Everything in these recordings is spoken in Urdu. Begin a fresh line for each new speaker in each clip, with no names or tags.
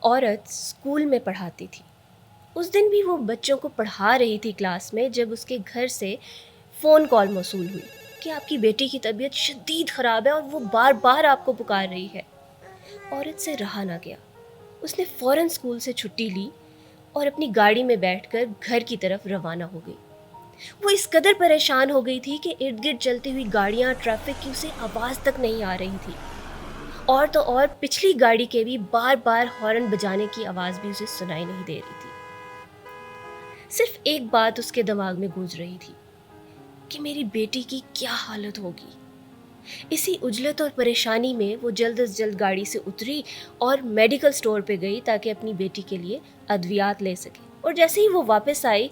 عورت اسکول میں پڑھاتی تھی. اس دن بھی وہ بچوں کو پڑھا رہی تھی کلاس میں جب اس کے گھر سے فون کال موصول ہوئی کہ آپ کی بیٹی کی طبیعت شدید خراب ہے اور وہ بار بار آپ کو پکار رہی ہے. عورت سے رہا نہ گیا. اس نے فوراً اسکول سے چھٹی لی اور اپنی گاڑی میں بیٹھ کر گھر کی طرف روانہ ہو گئی. وہ اس قدر پریشان ہو گئی تھی کہ ارد گرد چلتی ہوئی گاڑیاں، ٹریفک کی اسے آواز تک نہیں آ رہی تھی. اور تو اور پچھلی گاڑی کے بھی بار بار ہارن بجانے کی آواز بھی اسے سنائی نہیں دے رہی تھی. صرف ایک بات اس کے دماغ میں گونج رہی تھی کہ میری بیٹی کی کیا حالت ہوگی. اسی عجلت اور پریشانی میں وہ جلد از جلد گاڑی سے اتری اور میڈیکل سٹور پہ گئی تاکہ اپنی بیٹی کے لیے ادویات لے سکے. اور جیسے ہی وہ واپس آئی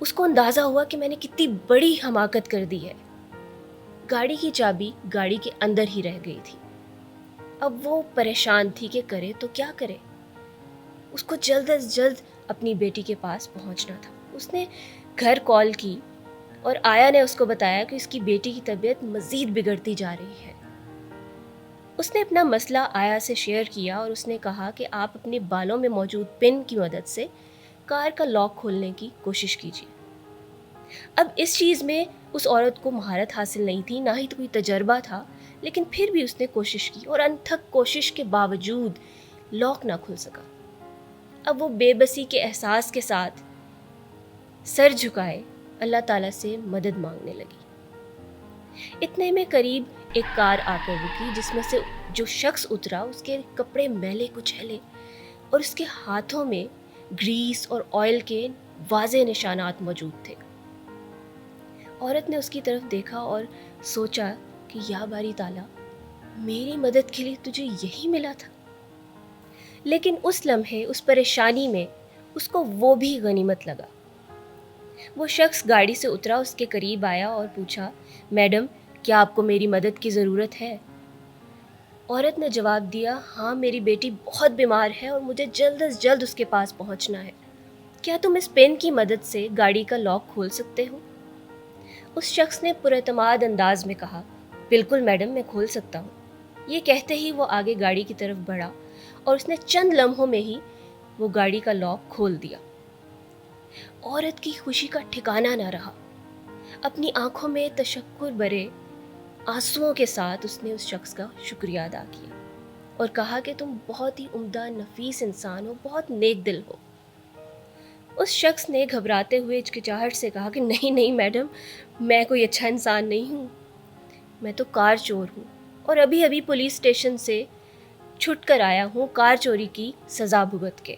اس کو اندازہ ہوا کہ میں نے کتنی بڑی حماقت کر دی ہے. گاڑی کی چابی گاڑی کے اندر ہی رہ گئی تھی. اب وہ پریشان تھی کہ کرے تو کیا کرے. اس کو جلد از جلد اپنی بیٹی کے پاس پہنچنا تھا. اس نے گھر کال کی اور آیا نے اس کو بتایا کہ اس کی بیٹی کی طبیعت مزید بگڑتی جا رہی ہے. اس نے اپنا مسئلہ آیا سے شیئر کیا اور اس نے کہا کہ آپ اپنے بالوں میں موجود پن کی مدد سے کار کا لاک کھولنے کی کوشش کیجیے. اب اس چیز میں اس عورت کو مہارت حاصل نہیں تھی، نہ ہی تو کوئی تجربہ تھا، لیکن پھر بھی اس نے کوشش کی اور انتھک کوشش کے باوجود لاک نہ کھل سکا. اب وہ بے بسی کے احساس کے ساتھ سر جھکائے اللہ تعالیٰ سے مدد مانگنے لگی. اتنے میں قریب ایک کار آ کر رکی جس میں سے جو شخص اترا اس کے کپڑے میلے کچیلے اور اس کے ہاتھوں میں گریس اور آئل کے واضح نشانات موجود تھے. عورت نے اس کی طرف دیکھا اور سوچا کہ یا باری تعالیٰ، میری مدد کے لیے تجھے یہی ملا تھا. لیکن اس لمحے اس پریشانی میں اس کو وہ بھی غنیمت لگا. وہ شخص گاڑی سے اترا، اس کے قریب آیا اور پوچھا، میڈم کیا آپ کو میری مدد کی ضرورت ہے؟ عورت نے جواب دیا، ہاں میری بیٹی بہت بیمار ہے اور مجھے جلد از جلد اس کے پاس پہنچنا ہے. کیا تم اس پین کی مدد سے گاڑی کا لاک کھول سکتے ہو؟ اس شخص نے پراعتماد انداز میں کہا، بالکل میڈم، میں کھول سکتا ہوں. یہ کہتے ہی وہ آگے گاڑی کی طرف بڑھا اور اس نے چند لمحوں میں ہی وہ گاڑی کا لاک کھول دیا. عورت کی خوشی کا ٹھکانہ نہ رہا. اپنی آنکھوں میں تشکر بھرے آنسوؤں کے ساتھ اس نے اس شخص کا شکریہ ادا کیا اور کہا کہ تم بہت ہی عمدہ نفیس انسان ہو، بہت نیک دل ہو. اس شخص نے گھبراتے ہوئے ہچکچاہٹ سے کہا کہ نہیں میڈم، میں کوئی اچھا انسان نہیں ہوں، میں تو کار چور ہوں اور ابھی پولیس اسٹیشن سے چھٹ کر آیا ہوں کار چوری کی سزا بھگت کے.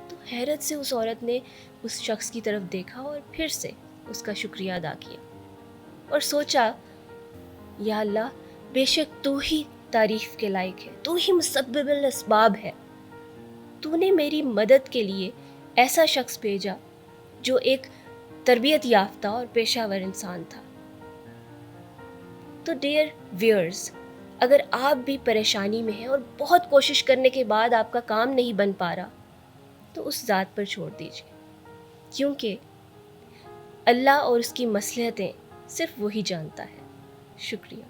تو حیرت سے اس عورت نے اس شخص کی طرف دیکھا اور پھر سے اس کا شکریہ ادا کیا اور سوچا، یا اللہ، بے شک تو ہی تعریف کے لائق ہے، تو ہی مسبب الاسباب ہے. تو نے میری مدد کے لیے ایسا شخص بھیجا جو ایک تربیت یافتہ اور پیشہ ور انسان تھا. تو ڈیئر ویئرز، اگر آپ بھی پریشانی میں ہیں اور بہت کوشش کرنے کے بعد آپ کا کام نہیں بن پا رہا تو اس ذات پر چھوڑ دیجیے، کیونکہ اللہ اور اس کی مصلحتیں صرف وہی جانتا ہے. شکریہ.